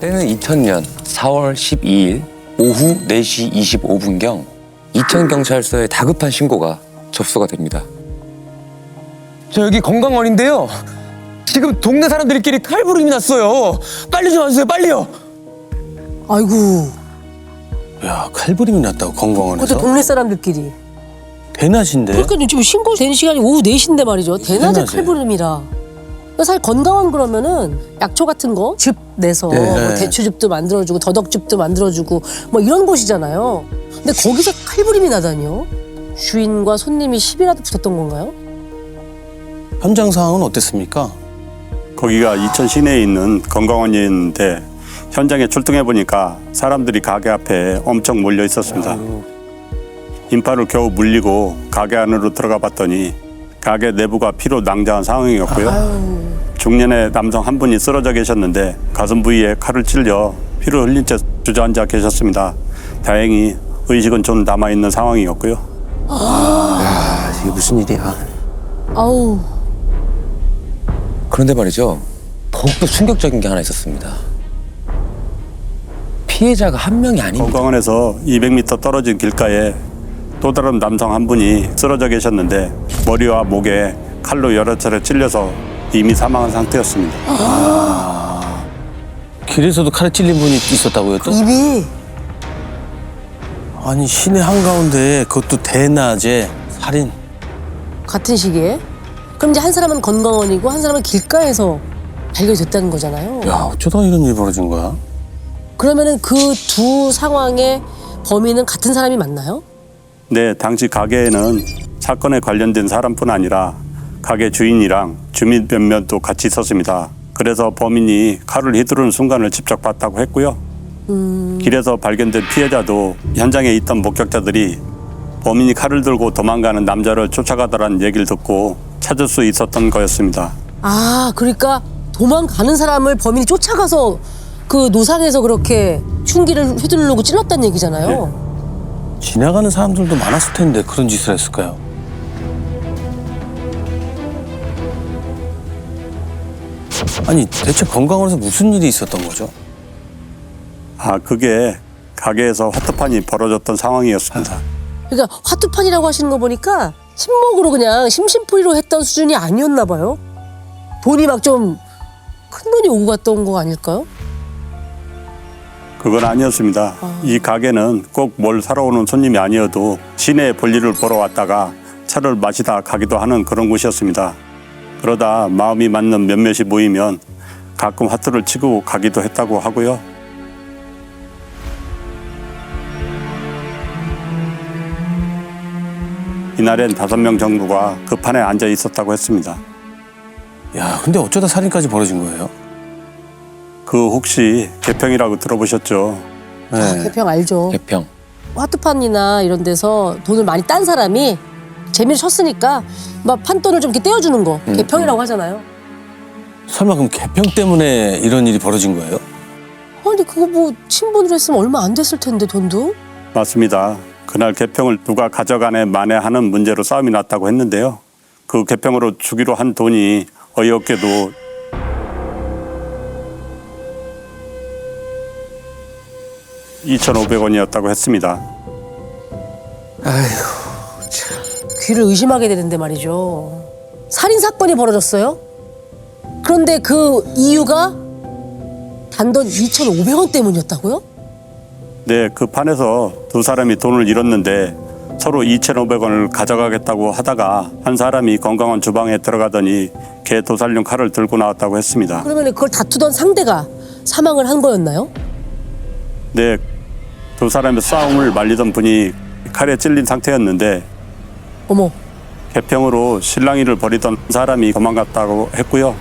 때는 2000년 4월 12일 오후 4시 25분경 이천경찰서에 다급한 신고가 접수가 됩니다. 저 여기 건강원인데요. 지금 동네 사람들끼리 칼부림이 났어요. 빨리 좀 와주세요, 빨리요. 아이고, 야, 칼부림이 났다고 건강원에서? 그것도 동네 사람들끼리. 대낮인데? 그러니까 지금 신고된 시간이 오후 4시인데 말이죠. 대낮에 대낮에. 칼부림이라. 사실 건강원 그러면은 약초 같은 거 즙 내서 네. 뭐 대추즙도 만들어주고 더덕즙도 만들어주고 뭐 이런 곳이잖아요. 근데 거기서 칼부림이 나다니요? 주인과 손님이 시비라도 붙었던 건가요? 현장 상황은 어땠습니까? 거기가 이천 시내에 있는 건강원이었는데 현장에 출동해 보니까 사람들이 가게 앞에 엄청 몰려 있었습니다. 인파를 겨우 물리고 가게 안으로 들어가 봤더니 가게 내부가 피로 낭자한 상황이었고요. 중년의 남성 한 분이 쓰러져 계셨는데 가슴 부위에 칼을 찔려 피를 흘린 채 주저앉아 계셨습니다. 다행히 의식은 좀 남아있는 상황이었고요. 야, 이게 무슨 일이야? 아우, 그런데 말이죠. 더욱더 충격적인 게 하나 있었습니다. 피해자가 한 명이 아닙니다. 건강원에서 200m 떨어진 길가에 또 다른 남성 한 분이 쓰러져 계셨는데 머리와 목에 칼로 여러 차례 찔려서 이미 사망한 상태였습니다. 길에서도 칼에 찔린 분이 있었다고요 또? 입이. 아니 시내 한가운데 그것도 대낮에 살인. 같은 시기에? 그럼 이제 한 사람은 건강원이고 한 사람은 길가에서 발견됐다는 거잖아요. 야, 어쩌다 이런 일이 벌어진 거야? 그러면은 그 두 상황의 범인은 같은 사람이 맞나요? 네, 당시 가게에는 사건에 관련된 사람뿐 아니라 가게 주인이랑 주민 몇몇도 같이 있었습니다. 그래서 범인이 칼을 휘두르는 순간을 직접 봤다고 했고요. 길에서 발견된 피해자도 현장에 있던 목격자들이 범인이 칼을 들고 도망가는 남자를 쫓아가더라는 얘기를 듣고 찾을 수 있었던 거였습니다. 아, 그러니까 도망가는 사람을 범인이 쫓아가서 그 노상에서 그렇게 흉기를 휘두르고 찔렀다는 얘기잖아요. 지나가는 사람들도 많았을 텐데 그런 짓을 했을까요? 아니 대체 건강원에서 무슨 일이 있었던 거죠? 아, 그게 가게에서 화투판이 벌어졌던 상황이었습니다. 그러니까 화투판이라고 하시는 거 보니까 친목으로 그냥 심심풀이로 했던 수준이 아니었나 봐요. 돈이 막 좀 큰 돈이 오고 갔던 거 아닐까요? 그건 아니었습니다. 이 가게는 꼭 뭘 사러 오는 손님이 아니어도 시내에 볼일을 보러 왔다가 차를 마시다 가기도 하는 그런 곳이었습니다. 그러다 마음이 맞는 몇몇이 모이면 가끔 화투를 치고 가기도 했다고 하고요. 이날엔 5명 정도가 그 판에 앉아 있었다고 했습니다. 야, 근데 어쩌다 살인까지 벌어진 거예요? 그 혹시 개평이라고 들어보셨죠? 아, 개평 알죠. 개평. 화투판이나 이런 데서 돈을 많이 딴 사람이 재미를 쳤으니까 막 판돈을 좀 이렇게 떼어주는 거 개평이라고 하잖아요. 설마 그럼 개평 때문에 이런 일이 벌어진 거예요? 아니 그거 뭐 친분으로 했으면 얼마 안 됐을 텐데 돈도. 맞습니다. 그날 개평을 누가 가져가네 마네 하는 문제로 싸움이 났다고 했는데요. 그 개평으로 주기로 한 돈이 어이없게도 2,500원이었다고 했습니다. 귀를 의심하게 되는데 말이죠. 살인 사건이 벌어졌어요. 그런데 그 이유가 단돈 2,500원 때문이었다고요? 네, 그 판에서 두 사람이 돈을 잃었는데 서로 2,500원을 가져가겠다고 하다가 한 사람이 건강원 주방에 들어가더니 개 도살용 칼을 들고 나왔다고 했습니다. 그러면 그걸 다투던 상대가 사망을 한 거였나요? 네, 두 사람의 싸움을 말리던 분이 칼에 찔린 상태였는데 어머, 개평으로 실랑이를 벌이던 사람이 도망갔다고 했고요.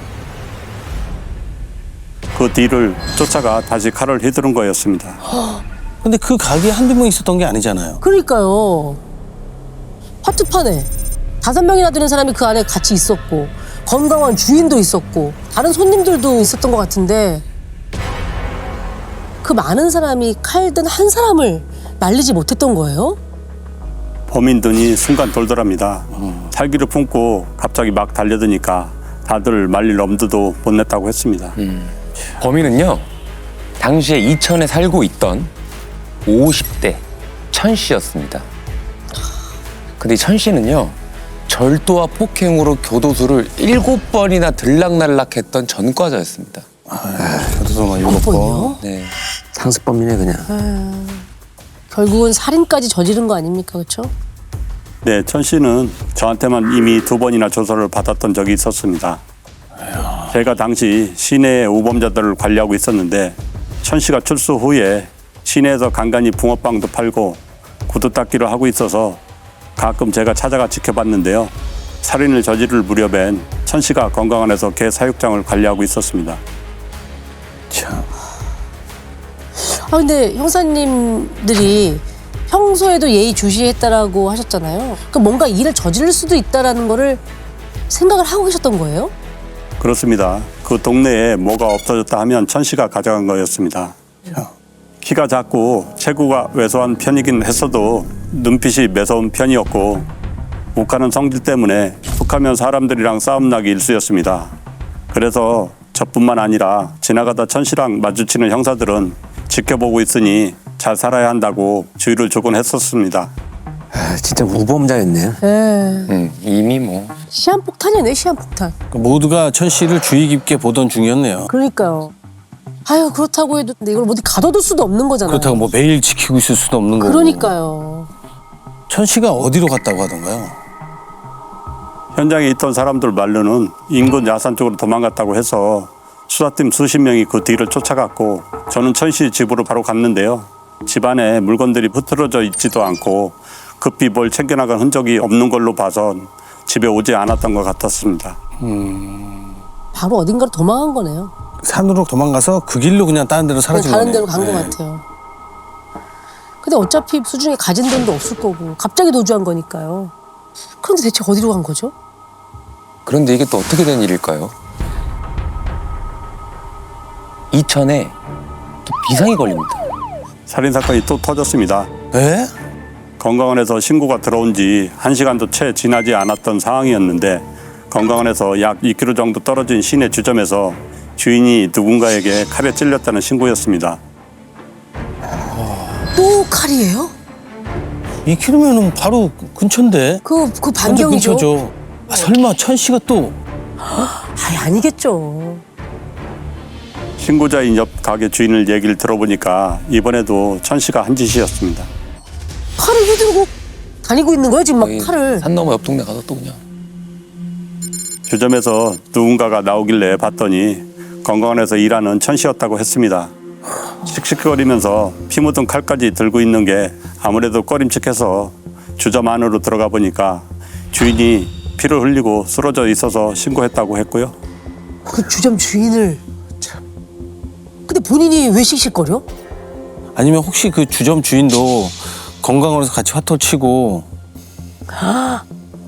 그 뒤를 쫓아가 다시 칼을 휘두른 거였습니다. 근데 그 가게에 한두 명 있었던 게 아니잖아요. 그러니까요. 화투판에 5명이나 되는 사람이 그 안에 같이 있었고 건강한 주인도 있었고 다른 손님들도 있었던 것 같은데 그 많은 사람이 칼 든 한 사람을 말리지 못했던 거예요? 범인 눈이 순간 돌더랍니다. 살기를 품고 갑자기 막 달려드니까 다들 말릴 엄두도 못 냈다고 했습니다. 범인은요. 당시에 이천에 살고 있던 50대 천 씨였습니다. 근데 이 천 씨는요, 절도와 폭행으로 교도소를 7번이나 들락날락했던 전과자였습니다. 교도소만 몇 7번. 번이요? 네. 상습범이네 그냥. 결국은 살인까지 저지른 거 아닙니까, 그렇죠? 네, 천 씨는 저한테만 이미 2번이나 조사를 받았던 적이 있었습니다. 제가 당시 시내의 우범자들을 관리하고 있었는데 천 씨가 출소 후에 시내에서 간간히 붕어빵도 팔고 구두 닦기를 하고 있어서 가끔 제가 찾아가 지켜봤는데요. 살인을 저지를 무렵엔 천 씨가 건강원에서 개 사육장을 관리하고 있었습니다. 참. 아, 근데 형사님들이 평소에도 예의 주시했다라고 하셨잖아요. 그럼 뭔가 일을 저지를 수도 있다라는 거를 생각을 하고 계셨던 거예요? 그렇습니다. 그 동네에 뭐가 없어졌다 하면 천 씨가 가져간 거였습니다. 키가 작고 체구가 왜소한 편이긴 했어도 눈빛이 매서운 편이었고 욱하는 성질 때문에 툭하면 사람들이랑 싸움 나기 일쑤였습니다. 그래서 저뿐만 아니라 지나가다 천 씨랑 마주치는 형사들은 지켜보고 있으니 잘 살아야 한다고 주의를 주곤 했었습니다. 아, 진짜 우범자였네. 네. 이미 뭐. 시한폭탄이네, 시한폭탄. 모두가 천 씨를 주의 깊게 보던 중이었네요. 그러니까요. 아유, 그렇다고 해도 근데 이걸 어디 가둬둘 수도 없는 거잖아요. 그렇다고 뭐 매일 지키고 있을 수도 없는 거고. 그러니까요. 천 씨가 어디로 갔다고 하던가요? 현장에 있던 사람들 말로는 인근 야산 쪽으로 도망갔다고 해서 수사팀 수십 명이 그 뒤를 쫓아갔고 저는 천 씨 집으로 바로 갔는데요. 집안에 물건들이 흐트러져 있지도 않고 급히 뭘 챙겨나간 흔적이 없는 걸로 봐선 집에 오지 않았던 것 같았습니다. 바로 어딘가로 도망간 거네요. 산으로 도망가서 그 길로 그냥 다른 데로 그냥 사라진 다른 거네요. 데로 간 것 네. 같아요. 근데 어차피 수중에 가진 돈도 없을 거고 갑자기 도주한 거니까요. 그런데 대체 어디로 간 거죠? 그런데 이게 또 어떻게 된 일일까요? 이천에 또 비상이 걸립니다. 살인사건이 또 터졌습니다. 에? 건강원에서 신고가 들어온 지 1시간도 채 지나지 않았던 상황이었는데 건강원에서 약 2km 정도 떨어진 시내 주점에서 주인이 누군가에게 칼에 찔렸다는 신고였습니다. 또 칼이에요? 2km면은 바로 근처인데. 그 완전 반경이죠. 근처죠. 아, 설마 천 씨가 또 아이, 아니겠죠. 신고자인 옆 가게 주인을 얘기를 들어보니까 이번에도 천 씨가 한 짓이었습니다. 칼을 휘두르고 다니고 있는 거예요, 지금 막 거의 칼을. 산 넘어 옆 동네 가서 또 그냥. 주점에서 누군가가 나오길래 봤더니 건강원에서 일하는 천 씨였다고 했습니다. 씩씩거리면서 피 묻은 칼까지 들고 있는 게 아무래도 꺼림칙해서 주점 안으로 들어가 보니까 주인이 피를 흘리고 쓰러져 있어서 신고했다고 했고요. 그 주점 주인을. 근데 본인이 왜 씩씩거려? 아니면 혹시 그 주점 주인도 건강원에서 같이 화토 치고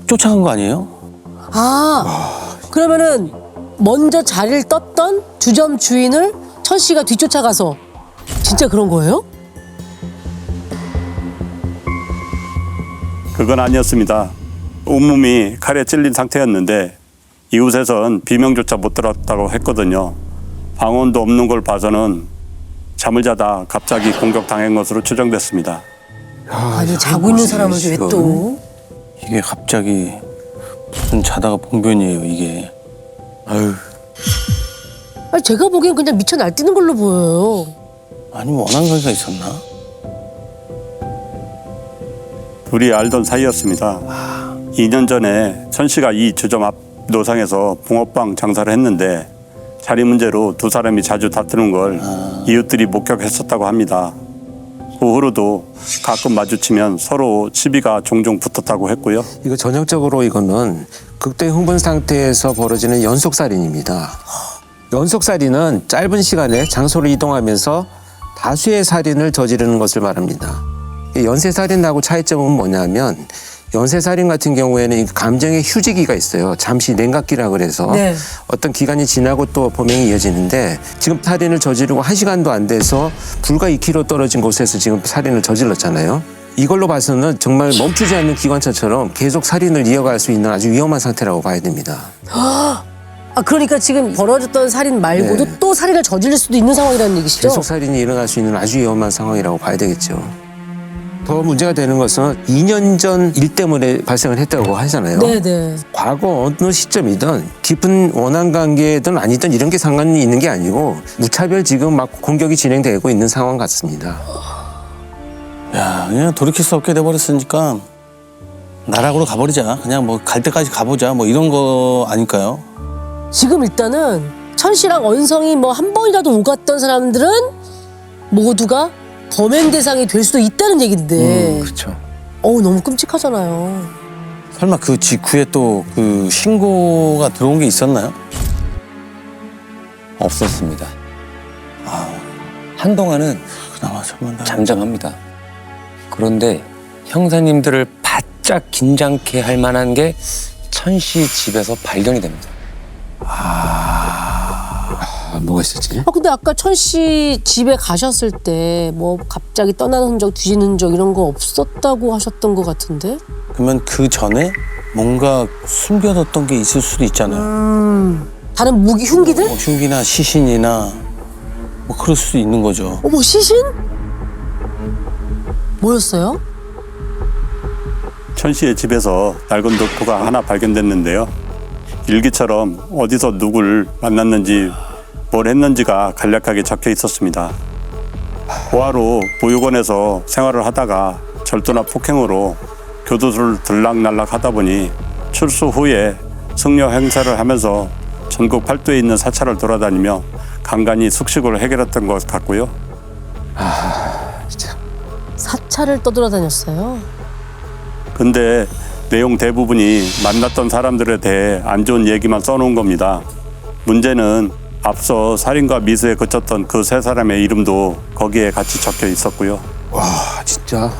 쫓아간 거 아니에요? 그러면은 먼저 자리를 떴던 주점 주인을 천 씨가 뒤쫓아가서 진짜 그런 거예요? 그건 아니었습니다. 온몸이 칼에 찔린 상태였는데 이웃에선 비명조차 못 들었다고 했거든요. 방언도 없는 걸 봐서는 잠을 자다 갑자기 공격당한 것으로 추정됐습니다. 아니, 자고 있는 사람을 왜 또? 이게 갑자기 무슨 자다가 봉변이에요 이게. 아유. 아니, 제가 보기엔 그냥 미쳐 날뛰는 걸로 보여요. 아니 뭐 원한 관계가 있었나? 둘이 알던 사이였습니다. 2년 전에 천 씨가 이 주점 앞 노상에서 붕어빵 장사를 했는데 자리 문제로 두 사람이 자주 다투는 걸 이웃들이 목격했었다고 합니다. 그 후로도 가끔 마주치면 서로 시비가 종종 붙었다고 했고요. 이거 전형적으로 이거는 극도의 흥분 상태에서 벌어지는 연속살인입니다. 연속살인은 짧은 시간에 장소를 이동하면서 다수의 살인을 저지르는 것을 말합니다. 이 연쇄살인하고 차이점은 뭐냐면 연쇄살인 같은 경우에는 이 감정의 휴지기가 있어요. 잠시 냉각기라 그래서 네. 어떤 기간이 지나고 또 범행이 이어지는데 지금 살인을 저지르고 1시간도 안 돼서 불과 2km 떨어진 곳에서 지금 살인을 저질렀잖아요. 이걸로 봐서는 정말 멈추지 않는 기관차처럼 계속 살인을 이어갈 수 있는 아주 위험한 상태라고 봐야 됩니다. 아 그러니까 지금 벌어졌던 살인 말고도 네. 또 살인을 저지를 수도 있는 상황이라는 얘기시죠? 계속 살인이 일어날 수 있는 아주 위험한 상황이라고 봐야 되겠죠. 더 문제가 되는 것은 2년 전 일 때문에 발생을 했다고 하잖아요. 네네. 과거 어느 시점이든 깊은 원한 관계든 아니든 이런 게 상관이 있는 게 아니고 무차별 지금 막 공격이 진행되고 있는 상황 같습니다. 야, 그냥 돌이킬 수 없게 돼버렸으니까 나락으로 가버리자. 그냥 뭐 갈 때까지 가보자. 뭐 이런 거 아닐까요? 지금 일단은 천 씨랑 언성이 뭐 한 번이라도 오갔던 사람들은 모두가 범행 대상이 될 수도 있다는 얘긴데. 그렇죠. 어우 너무 끔찍하잖아요. 설마 그 직후에 또 그 신고가 들어온 게 있었나요? 없었습니다. 한동안은 그나마 천만 다행. 잠잠합니다. 그런데 형사님들을 바짝 긴장케 할 만한 게 천 씨 집에서 발견이 됩니다. 뭐가 있었지? 아 근데 아까 천 씨 집에 가셨을 때 뭐 갑자기 떠나는 흔적, 뒤지는 흔적 이런 거 없었다고 하셨던 것 같은데? 그러면 그 전에 뭔가 숨겨뒀던 게 있을 수도 있잖아요. 다른 무기 흉기들? 뭐 흉기나 시신이나 뭐 그럴 수도 있는 거죠. 어머 시신? 뭐였어요? 천 씨의 집에서 낡은 도표가 하나 발견됐는데요. 일기처럼 어디서 누굴 만났는지 뭘 했는지가 간략하게 적혀 있었습니다. 고아로 보육원에서 생활을 하다가 절도나 폭행으로 교도소를 들락날락 하다 보니 출소 후에 승려 행사를 하면서 전국 팔도에 있는 사찰을 돌아다니며 간간히 숙식을 해결했던 것 같고요. 사찰을 떠돌아다녔어요. 근데 내용 대부분이 만났던 사람들에 대해 안 좋은 얘기만 써놓은 겁니다. 문제는 앞서 살인과 미수에 그쳤던 그 세 사람의 이름도 거기에 같이 적혀 있었고요. 와 진짜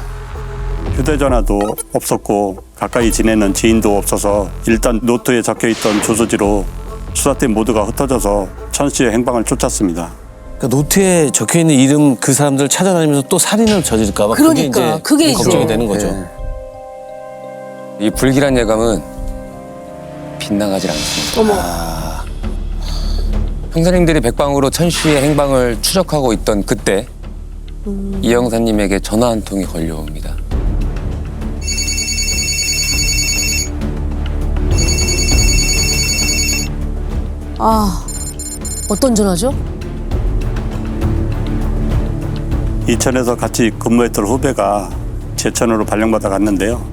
휴대전화도 없었고 가까이 지내는 지인도 없어서 일단 노트에 적혀 있던 주소지로 수사팀 모두가 흩어져서 천 씨의 행방을 쫓았습니다. 그러니까 노트에 적혀 있는 이름 그 사람들 찾아다니면서 또 살인을 저지를까 봐 그러니까, 그게 이제 걱정이 되는 거죠. 네. 이 불길한 예감은 빗나가질 않습니다. 어머 형사님들이 백방으로 천 씨의 행방을 추적하고 있던 그때 이 형사님에게 전화 한 통이 걸려옵니다. 아 어떤 전화죠? 이천에서 같이 근무했던 후배가 제천으로 발령받아 갔는데요.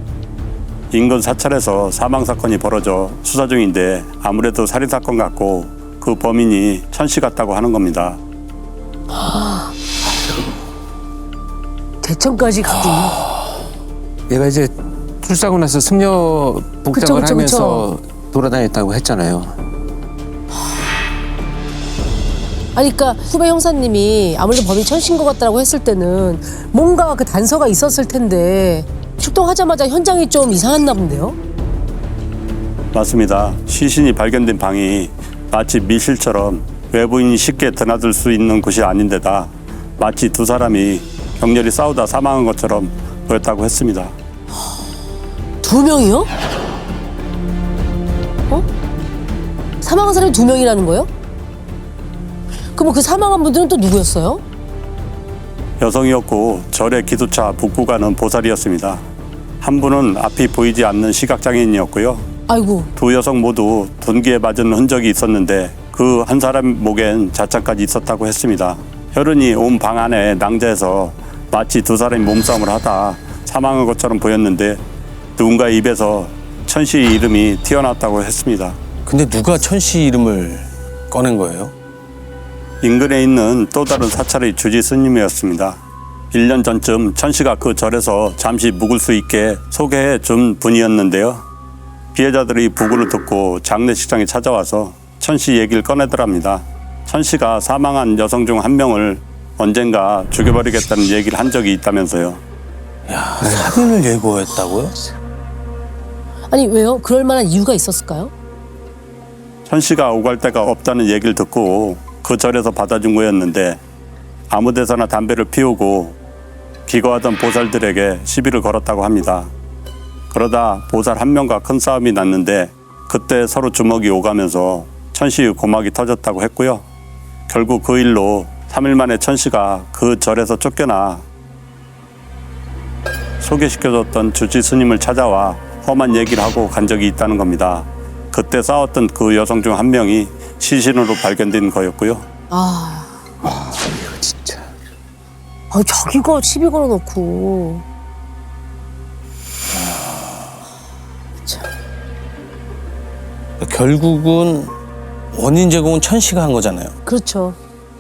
인근 사찰에서 사망 사건이 벌어져 수사 중인데 아무래도 살인 사건 같고 그 범인이 천 씨 같다고 하는 겁니다. 대천까지 갔군요. 얘가 이제 출사하고 나서 승려 복장을 그쵸, 하면서 돌아다녔다고 했잖아요. 아니 그러니까 후배 형사님이 아무래도 범인 천 씨인 것 같다고 했을 때는 뭔가 그 단서가 있었을 텐데 출동하자마자 현장이 좀 이상했나 본데요? 맞습니다. 시신이 발견된 방이 마치 미실처럼 외부인이 쉽게 드나들 수 있는 곳이 아닌데다 마치 두 사람이 격렬히 싸우다 사망한 것처럼 보였다고 했습니다. 2명이요? 어? 사망한 사람이 2명이라는 거예요? 그럼 그 사망한 분들은 또 누구였어요? 여성이었고 절의 기도차 북구가는 보살이었습니다. 한 분은 앞이 보이지 않는 시각장애인이었고요. 아이고 두 여성 모두 둔기에 맞은 흔적이 있었는데 그 한 사람 목엔 자창까지 있었다고 했습니다. 혈흔이 온 방 안에 낭자해서 마치 두 사람이 몸싸움을 하다 사망한 것처럼 보였는데 누군가의 입에서 천 씨의 이름이 튀어나왔다고 했습니다. 근데 누가 천 씨 이름을 꺼낸 거예요? 인근에 있는 또 다른 사찰의 주지 스님이었습니다. 1년 전쯤 천 씨가 그 절에서 잠시 묵을 수 있게 소개해 준 분이었는데요. 피해자들이 부고를 듣고 장례식장에 찾아와서 천 씨 얘기를 꺼내더랍니다. 천 씨가 사망한 여성 중 한 명을 언젠가 죽여버리겠다는 얘기를 한 적이 있다면서요. 야, 살인을 예고했다고요? 아니 왜요? 그럴 만한 이유가 있었을까요? 천 씨가 오갈 데가 없다는 얘기를 듣고 그 절에서 받아준 거였는데 아무 데서나 담배를 피우고 기거하던 보살들에게 시비를 걸었다고 합니다. 그러다 보살 한 명과 큰 싸움이 났는데 그때 서로 주먹이 오가면서 천 씨의 고막이 터졌다고 했고요. 결국 그 일로 3일 만에 천 씨가 그 절에서 쫓겨나 소개시켜줬던 주지 스님을 찾아와 험한 얘기를 하고 간 적이 있다는 겁니다. 그때 싸웠던 그 여성 중 한 명이 시신으로 발견된 거였고요. 이거 진짜. 자기가 시비 걸어놓고. 결국은 원인 제공은 천 씨가 한 거잖아요. 그렇죠.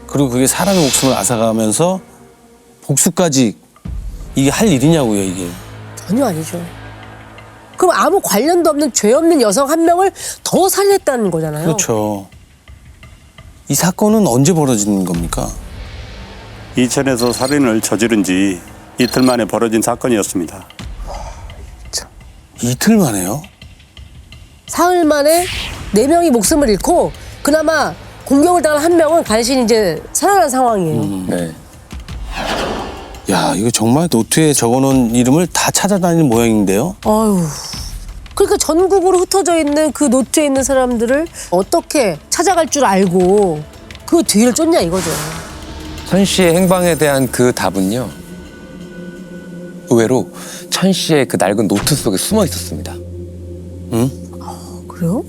그리고 그게 사람의 목숨을 앗아가면서 복수까지 이게 할 일이냐고요, 이게. 전혀 아니죠. 그럼 아무 관련도 없는 죄 없는 여성 한 명을 더 살해했다는 거잖아요. 그렇죠. 이 사건은 언제 벌어진 겁니까? 이천에서 살인을 저지른 지 이틀 만에 벌어진 사건이었습니다. 이틀 만에요? 사흘 만에 4명이 목숨을 잃고 그나마 공격을 당한 한 명은 간신히 이제 살아난 상황이에요. 네. 야, 이거 정말 노트에 적어놓은 이름을 다 찾아다니는 모양인데요? 아유. 그러니까 전국으로 흩어져 있는 그 노트에 있는 사람들을 어떻게 찾아갈 줄 알고 그 뒤를 쫓냐 이거죠. 천 씨의 행방에 대한 그 답은요. 의외로 천 씨의 그 낡은 노트 속에 숨어 있었습니다. 그래요?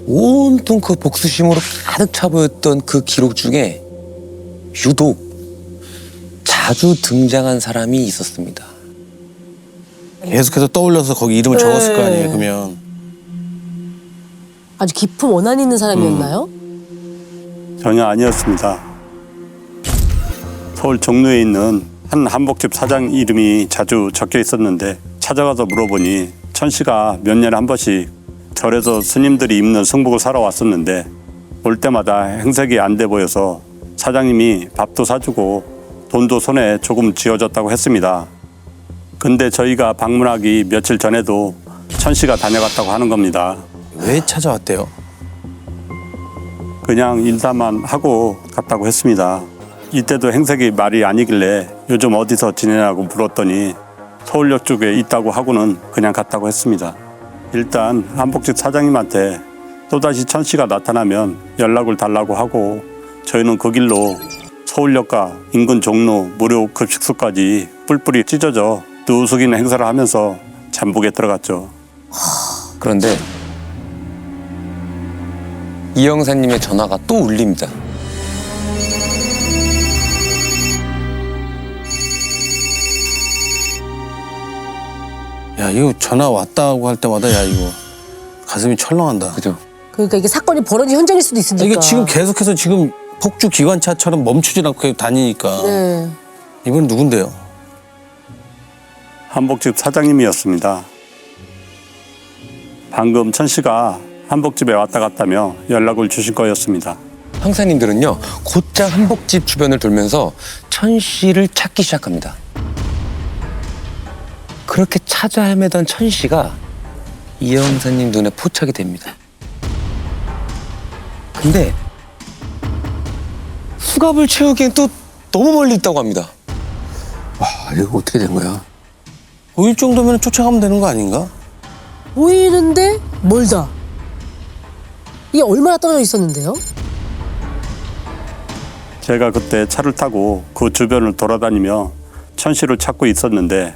온통 그 복수심으로 가득 차 보였던 그 기록 중에 유독 자주 등장한 사람이 있었습니다. 계속해서 떠올려서 거기 이름을 적었을 거 아니에요, 그러면. 아주 깊은 원한이 있는 사람이었나요? 전혀 아니었습니다. 서울 종로에 있는 한 한복집 사장 이름이 자주 적혀 있었는데 찾아가서 물어보니 천 씨가 몇 년에 한 번씩 절에서 스님들이 입는 승복을 사러 왔었는데 올 때마다 행색이 안 돼 보여서 사장님이 밥도 사주고 돈도 손에 조금 쥐어줬다고 했습니다. 근데 저희가 방문하기 며칠 전에도 천 씨가 다녀갔다고 하는 겁니다. 왜 찾아왔대요? 그냥 인사만 하고 갔다고 했습니다. 이때도 행색이 말이 아니길래 요즘 어디서 지내냐고 물었더니 서울역 쪽에 있다고 하고는 그냥 갔다고 했습니다. 일단 한복집 사장님한테 또다시 천 씨가 나타나면 연락을 달라고 하고 저희는 그 길로 서울역과 인근 종로 무료 급식소까지 뿔뿔이 찢어져 누수기는 행사를 하면서 잠복에 들어갔죠. 그런데 이 형사님의 전화가 또 울립니다. 야, 이거 전화 왔다고 할 때마다 야, 이거 가슴이 철렁한다. 그죠? 그러니까 이게 사건이 벌어진 현장일 수도 있으니까. 이게 지금 계속해서 지금 폭주 기관차처럼 멈추질 않고 계속 다니니까. 네. 이분 누군데요? 한복집 사장님이었습니다. 방금 천 씨가 한복집에 왔다 갔다며 연락을 주신 거였습니다. 형사님들은요 곧장 한복집 주변을 돌면서 천 씨를 찾기 시작합니다. 그렇게 찾아 헤매던 천 씨가 이 형사님 눈에 포착이 됩니다. 근데 수갑을 채우기엔 또 너무 멀리 있다고 합니다. 와, 이거 어떻게 된 거야? 보일 정도면 쫓아가면 되는 거 아닌가? 보이는데 멀다. 이게 얼마나 떨어져 있었는데요? 제가 그때 차를 타고 그 주변을 돌아다니며 천 씨를 찾고 있었는데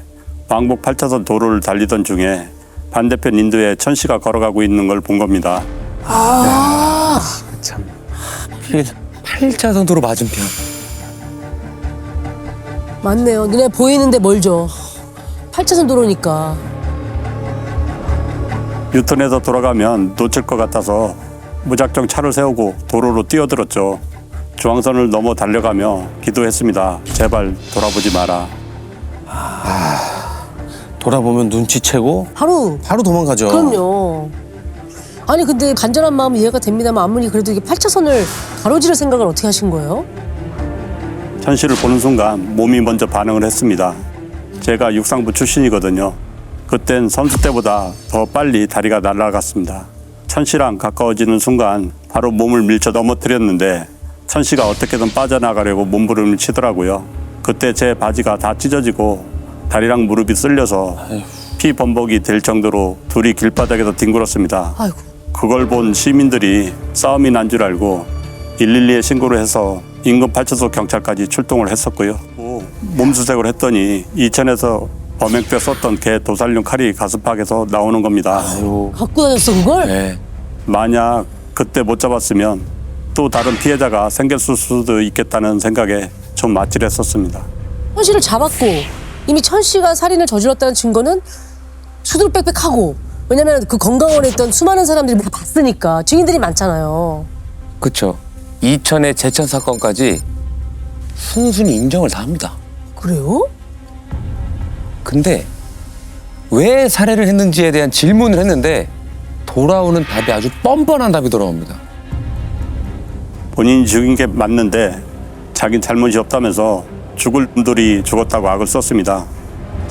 왕복 8차선 도로를 달리던 중에 반대편 인도에 천 씨가 걸어가고 있는 걸 본 겁니다. 참. 8차선 도로 맞은편. 맞네요. 눈에 보이는데 멀죠. 8차선 도로니까. 유턴해서 돌아가면 놓칠 것 같아서 무작정 차를 세우고 도로로 뛰어들었죠. 중앙선을 넘어 달려가며 기도했습니다. 제발 돌아보지 마라. 돌아보면 눈치채고 바로 도망가죠. 그럼요. 아니 근데 간절한 마음 이해가 됩니다만 아무리 그래도 이게 8차선을 가로지를 생각을 어떻게 하신 거예요? 천 씨를 보는 순간 몸이 먼저 반응을 했습니다. 제가 육상부 출신이거든요. 그땐 선수 때보다 더 빨리 다리가 날아갔습니다. 천 씨랑 가까워지는 순간 바로 몸을 밀쳐 넘어뜨렸는데 천 씨가 어떻게든 빠져나가려고 몸부림을 치더라고요. 그때 제 바지가 다 찢어지고 다리랑 무릎이 쓸려서 피 범벅이 될 정도로 둘이 길바닥에서 뒹굴었습니다. 아이고. 그걸 본 시민들이 싸움이 난 줄 알고 112에 신고를 해서 인근 파출소 경찰까지 출동을 했었고요. 몸수색을 했더니 이천에서 범행 때 썼던 개 도살용 칼이 가슴팍에서 나오는 겁니다. 갖고 다녔어 그걸? 네. 만약 그때 못 잡았으면 또 다른 피해자가 생겼을 수도 있겠다는 생각에 좀 아찔했었습니다. 천 씨를 잡았고 이미 천 씨가 살인을 저질렀다는 증거는 수두룩빽빽하고 왜냐면 그 건강원에 있던 수많은 사람들이 다 봤으니까 증인들이 많잖아요. 그렇죠. 이천의 제천 사건까지 순순히 인정을 다 합니다. 그래요? 근데 왜 살해를 했는지에 대한 질문을 했는데 돌아오는 답이 아주 뻔뻔한 답이 돌아옵니다. 본인이 죽인 게 맞는데 자긴 잘못이 없다면서 죽을 놈들이 죽었다고 악을 썼습니다.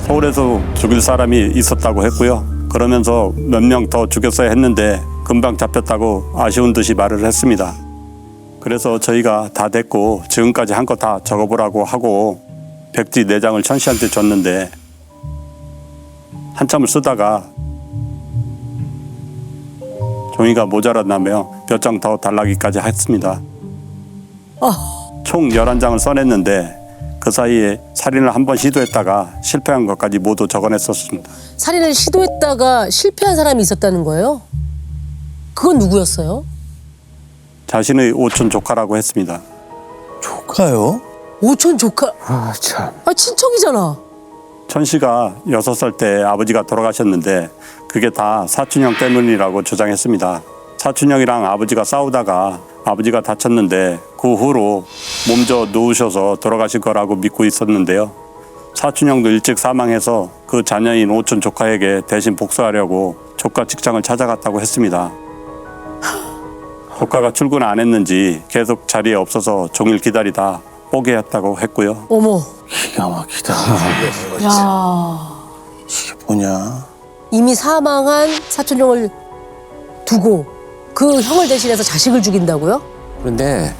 서울에서 죽일 사람이 있었다고 했고요. 그러면서 몇 명 더 죽였어야 했는데 금방 잡혔다고 아쉬운 듯이 말을 했습니다. 그래서 저희가 다 됐고 지금까지 한 거 다 적어보라고 하고 백지 4장을 천 씨한테 줬는데 한참을 쓰다가 종이가 모자랐다며 몇 장 더 달라기까지 했습니다. 총 11장을 써냈는데 그 사이에 살인을 한 번 시도했다가 실패한 것까지 모두 적어냈었습니다. 살인을 시도했다가 실패한 사람이 있었다는 거예요? 그건 누구였어요? 자신의 오촌 조카라고 했습니다. 조카요? 오촌 조카. 아 참. 아 친척이잖아. 천 씨가 6살 때 아버지가 돌아가셨는데 그게 다 사촌형 때문이라고 주장했습니다. 사촌형이랑 아버지가 싸우다가 아버지가 다쳤는데 그 후로 몸져 누우셔서 돌아가실 거라고 믿고 있었는데요. 사촌형도 일찍 사망해서 그 자녀인 오촌 조카에게 대신 복수하려고 조카 직장을 찾아갔다고 했습니다. 조카가 출근 안 했는지 계속 자리에 없어서 종일 기다리다 포기했다고 했고요. 어머. 기가 막히다. 야. 이게 뭐냐? 이미 사망한 사촌형을 두고 그 형을 대신해서 자식을 죽인다고요? 그런데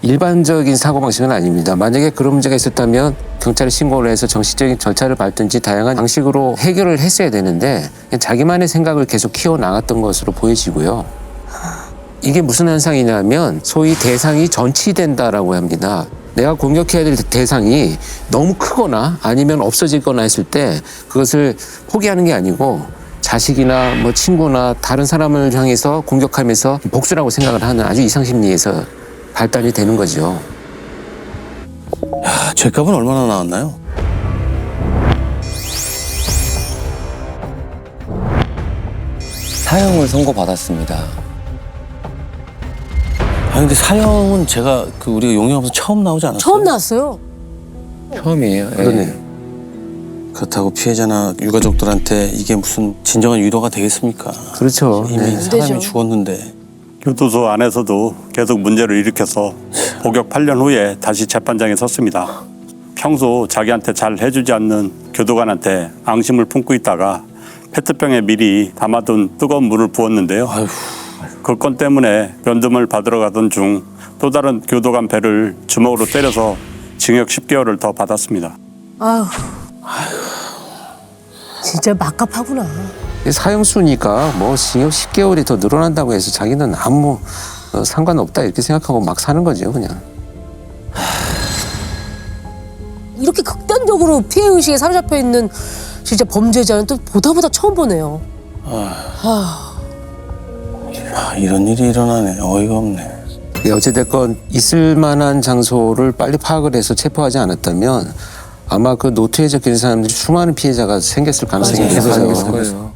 일반적인 사고방식은 아닙니다. 만약에 그런 문제가 있었다면 경찰에 신고를 해서 정식적인 절차를 밟든지 다양한 방식으로 해결을 했어야 되는데 그냥 자기만의 생각을 계속 키워나갔던 것으로 보여지고요. 이게 무슨 현상이냐면 소위 대상이 전치된다라고 합니다. 내가 공격해야 될 대상이 너무 크거나 아니면 없어지거나 했을 때 그것을 포기하는 게 아니고 자식이나 뭐 친구나 다른 사람을 향해서 공격하면서 복수라고 생각을 하는 아주 이상심리에서 발달이 되는 거죠. 야, 죄값은 얼마나 나왔나요? 사형을 선고받았습니다. 아 근데 사형은 제가 그 우리가 용역하면서 처음 나오지 않았어요? 처음 나왔어요. 처음이에요. 예. 그러네. 그렇다고 피해자나 유가족들한테 이게 무슨 진정한 위로가 되겠습니까? 그렇죠. 이미 네. 사람이 되죠. 죽었는데. 교도소 안에서도 계속 문제를 일으켜서 복역 8년 후에 다시 재판장에 섰습니다. 평소 자기한테 잘 해주지 않는 교도관한테 앙심을 품고 있다가 페트병에 미리 담아둔 뜨거운 물을 부었는데요. 그 건 때문에 면담을 받으러 가던 중 또 다른 교도관 배를 주먹으로 때려서 징역 10개월을 더 받았습니다. 아휴. 진짜 막갑하구나. 사형수니까 뭐 징역 10개월이 더 늘어난다고 해서 자기는 아무 상관없다 이렇게 생각하고 막 사는 거죠 그냥. 이렇게 극단적으로 피해의식에 사로잡혀 있는 진짜 범죄자는 또 보다 처음 보네요. 아, 이런 일이 일어나네. 어이가 없네. 어찌됐건 있을 만한 장소를 빨리 파악을 해서 체포하지 않았다면 아마 그 노트에 적힌 사람들이 수많은 피해자가 생겼을 가능성이 맞아요. 있어요. 생겼을 거예요.